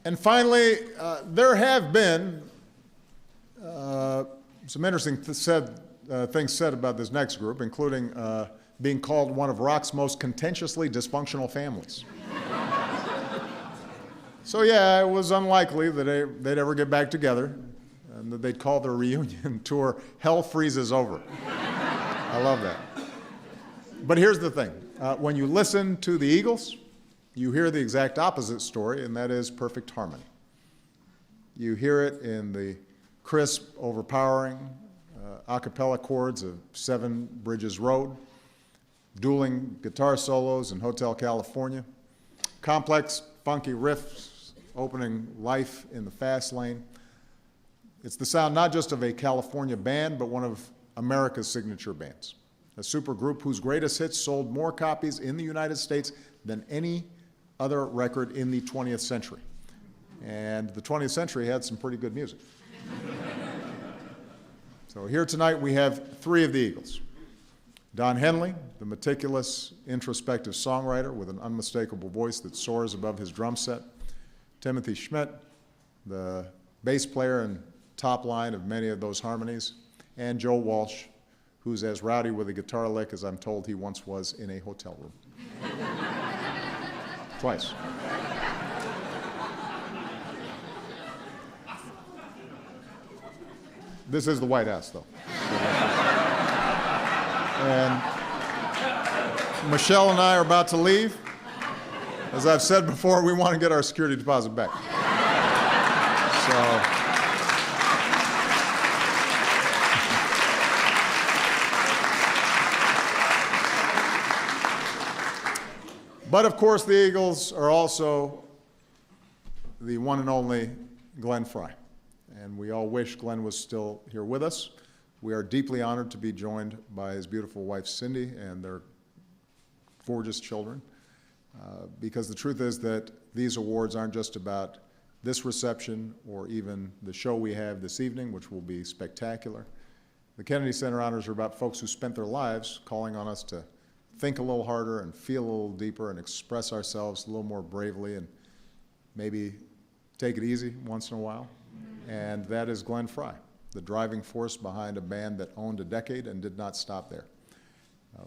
And finally, there have been some interesting things said about this next group, including being called one of rock's most contentiously dysfunctional families. So yeah, it was unlikely that they'd ever get back together and that they'd call their reunion tour Hell Freezes Over. I love that. But here's the thing. When you listen to the Eagles, you hear the exact opposite story, and that is perfect harmony. You hear it in the crisp, overpowering a cappella chords of Seven Bridges Road, dueling guitar solos in Hotel California, complex, funky riffs opening life in the fast lane. It's the sound not just of a California band, but one of America's signature bands, a supergroup whose greatest hits sold more copies in the United States than any other record in the 20th century. And the 20th century had some pretty good music. So here tonight we have three of the Eagles. Don Henley, the meticulous, introspective songwriter with an unmistakable voice that soars above his drum set. Timothy Schmidt, the bass player and top line of many of those harmonies. And Joe Walsh, who's as rowdy with a guitar lick as I'm told he once was in a hotel room. Twice. This is the White House, though. And Michelle and I are about to leave. As I've said before, we want to get our security deposit back. But of course, the Eagles are also the one and only Glenn Frey. And we all wish Glenn was still here with us. We are deeply honored to be joined by his beautiful wife, Cindy, and their gorgeous children. Because the truth is that these awards aren't just about this reception or even the show we have this evening, which will be spectacular. The Kennedy Center honors are about folks who spent their lives calling on us to think a little harder and feel a little deeper and express ourselves a little more bravely and maybe take it easy once in a while. And that is Glenn Frey, the driving force behind a band that owned a decade and did not stop there.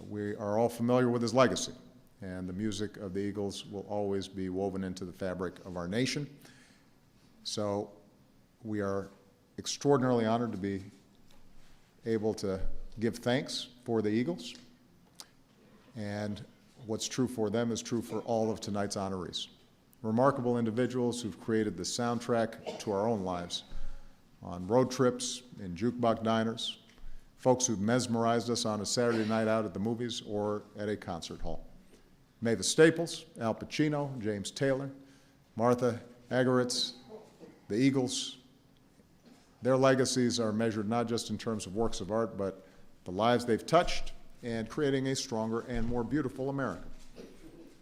We are all familiar with his legacy, and the music of the Eagles will always be woven into the fabric of our nation. So we are extraordinarily honored to be able to give thanks for the Eagles. And what's true for them is true for all of tonight's honorees. Remarkable individuals who've created the soundtrack to our own lives on road trips, in jukebox diners, folks who've mesmerized us on a Saturday night out at the movies or at a concert hall. Mavis Staples, Al Pacino, James Taylor, Martha Argerich, the Eagles. Their legacies are measured not just in terms of works of art, but the lives they've touched and creating a stronger and more beautiful America.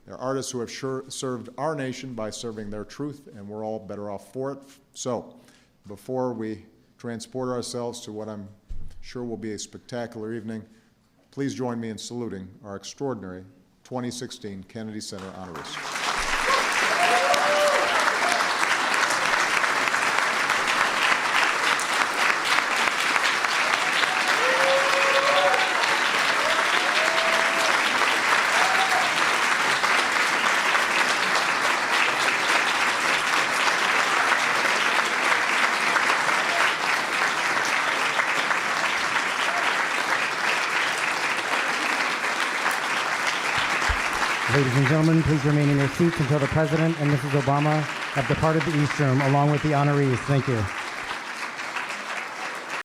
They're artists who have served our nation by serving their truth, and we're all better off for it. So, before we transport ourselves to what I'm sure will be a spectacular evening, please join me in saluting our extraordinary 2016 Kennedy Center honorees. Ladies and gentlemen, please remain in your seats until the President and Mrs. Obama have departed the East Room, along with the honorees. Thank you.